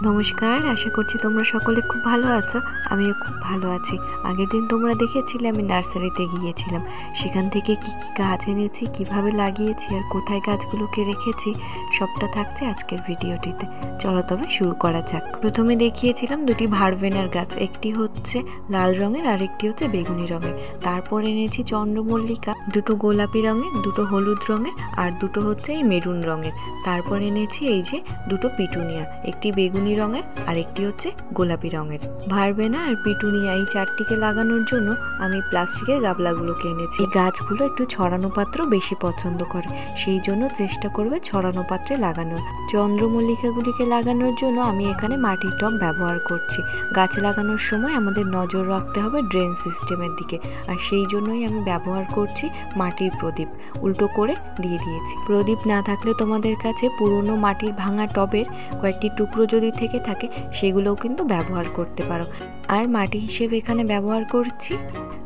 নমস্কার, আশা করছি তোমরা সকলে খুব ভালো আছো। আমিও খুব ভালো আছি। আগের দিন তোমরা দেখেছিলে আমি নার্সারিতে গিয়েছিলাম। সেখান থেকে কি কি গাছ এনেছি, কিভাবে লাগিয়েছি আর কোথায় গাছগুলোকে রেখেছি সবটা থাকছে আজকের ভিডিওটিতে। চলো তবে শুরু করা যাক। প্রথমে দেখিয়েছিলাম দুটি ভারবেনার গাছ, একটি হচ্ছে লাল রঙের আর একটি হচ্ছে বেগুনি রঙের। তারপর এনেছি চন্দ্রমল্লিকা, দুটো গোলাপি রঙের, দুটো হলুদ রঙের আর দুটো হচ্ছে এই মেরুন রঙের। তারপর এনেছি এই যে দুটো পিটুনিয়া, একটি বেগুনি রঙের আর একটি হচ্ছে গোলাপি রঙের। ভারবেনা আর পিটুনিয়া এই চারটিকে লাগানোর জন্য আমি প্লাস্টিকের গামলাগুলোকে এনেছি। এই গাছগুলো একটু ছড়ানো পাত্র বেশি পছন্দ করে, সেই জন্য চেষ্টা করবে ছড়ানো পাত্রে লাগানোর। চন্দ্রমল্লিকাগুলিকে লাগানোর জন্য আমি এখানে মাটির টব ব্যবহার করছি। গাছ লাগানোর সময় আমাদের নজর রাখতে হবে ড্রেন সিস্টেমের দিকে, আর সেই জন্যই আমি ব্যবহার করছি মাটির প্রদীপ। উল্টো করে দিয়ে দিয়েছি। প্রদীপ না থাকলে তোমাদের কাছে পুরনো মাটির ভাঙা টবের কয়েকটি টুকরো যদি থেকে থাকে সেগুলোও কিন্তু ব্যবহার করতে পারো। আর মাটি হিসেবে এখানে ব্যবহার করছি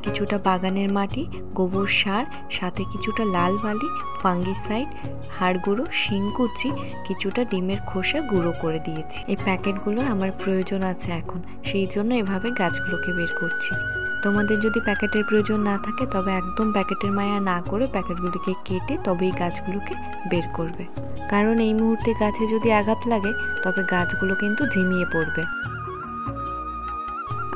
কিছুটা বাগানের মাটি, গোবর সার, সাথে কিছুটা লাল বালি, ফাঙ্গিসাইড, হাড় গুঁড়ো, শিংকুচি, কিছুটা ডিমের খোসা গুঁড়ো করে দিয়েছি। এই প্যাকেটগুলো আমার প্রয়োজন আছে এখন, সেই জন্য এভাবে গাছগুলোকে বের করছি। তোমাদের যদি প্যাকেটের প্রয়োজন না থাকে তবে একদম প্যাকেটের মায়া না করে প্যাকেটগুলিকে কেটে তবেই গাছগুলোকে বের করবে, কারণ এই মুহূর্তে গাছে যদি আঘাত লাগে তবে গাছগুলো কিন্তু ঝিমিয়ে পড়বে।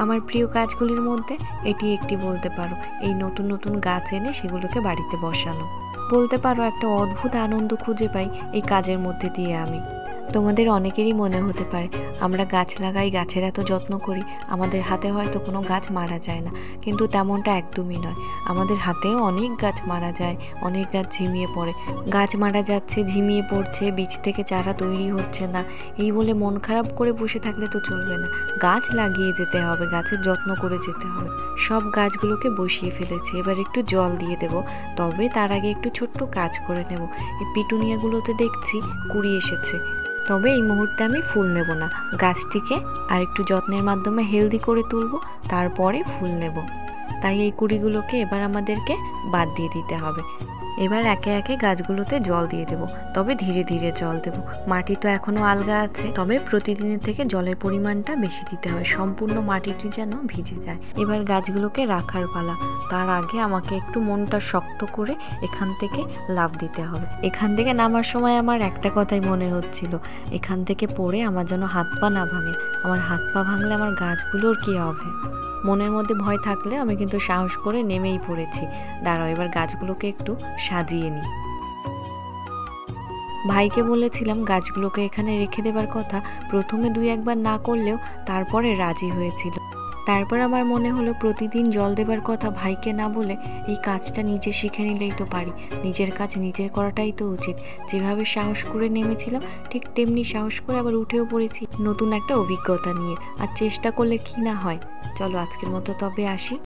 আমার প্রিয় গাছগুলির মধ্যে এটি একটি বলতে পারো। এই নতুন নতুন গাছ এনে সেগুলোকে বাড়িতে বসানো, বলতে পারো একটা অদ্ভুত আনন্দ খুঁজে পাই এই কাজের মধ্যে দিয়ে আমি। তোমাদের অনেকেরই মনে হতে পারে আমরা গাছ লাগাই, গাছের এত যত্ন করি, আমাদের হাতে হয়তো কোনো গাছ মারা যায় না, কিন্তু তেমনটা একদমই নয়। আমাদের হাতেও অনেক গাছ মারা যায়, অনেক গাছ ঝিমিয়ে পড়ে। গাছ মারা যাচ্ছে, ঝিমিয়ে পড়ছে, বীজ থেকে চারা তৈরি হচ্ছে না, এই বলে মন খারাপ করে বসে থাকলে তো চলবে না। গাছ লাগিয়ে যেতে হবে, গাছের যত্ন করে যেতে হবে। সব গাছগুলোকে বসিয়ে ফেলেছি, এবার একটু জল দিয়ে দেব। তবে তার আগে একটু ছোট্ট কাজ করে নেব। এই পিটুনিয়াগুলোতে দেখছি কুড়ি এসেছে, তবে এই মুহূর্তে আমি ফুল নেব না। গাছটিকে আর একটু যত্নের মাধ্যমে হেলদি করে তুলব, তারপরে ফুল নেব। তাই এই কুড়িগুলোকে এবার আমাদেরকে বাদ দিয়ে দিতে হবে। এবার একে একে গাছগুলোতে জল দিয়ে দেব, তবে ধীরে ধীরে জল দেব। মাটি তো এখনো আলগা আছে, তবে প্রতিদিনের থেকে জলের পরিমাণটা বেশি দিতে হবে, সম্পূর্ণ মাটিটি যেন ভিজে যায়। এবার গাছগুলোকে রাখার পালা। তার আগে আমাকে একটু মনটা শক্ত করে এখান থেকে লাফ দিতে হবে। এখান থেকে নামার সময় আমার একটা কথাই মনে হচ্ছিল, এখান থেকে পড়ে আমার যেন হাত পা না ভাঙে। আমার হাত পা ভাঙলে আমার গাছগুলোর কী হবে? মনের মধ্যে ভয় থাকলে আমি কিন্তু সাহস করে নেমেই পড়েছি। দাঁড়াও, এবার গাছগুলোকে একটু সাজিয়ে নিই। ভাইকে বলেছিলাম গাছগুলোকে এখানে রেখে দেবার কথা, প্রথমে 2-1 বার না করলেও তারপরে রাজি হয়েছিল। তারপর আমার মনে হলো প্রতিদিন জল দেবার কথা ভাইকে না বলে এই কাজটা নিজে শিখে নিলেই তো পারি। নিজের কাজ নিজের করাটাই তো উচিত। যেভাবে সাহস করে নেমেছিলাম ঠিক তেমনি সাহস করে আবার উঠেও পড়েছি নতুন একটা অভিজ্ঞতা নিয়ে। আর চেষ্টা করলে কি না হয়। চলো আজকের মতো তবে আসি।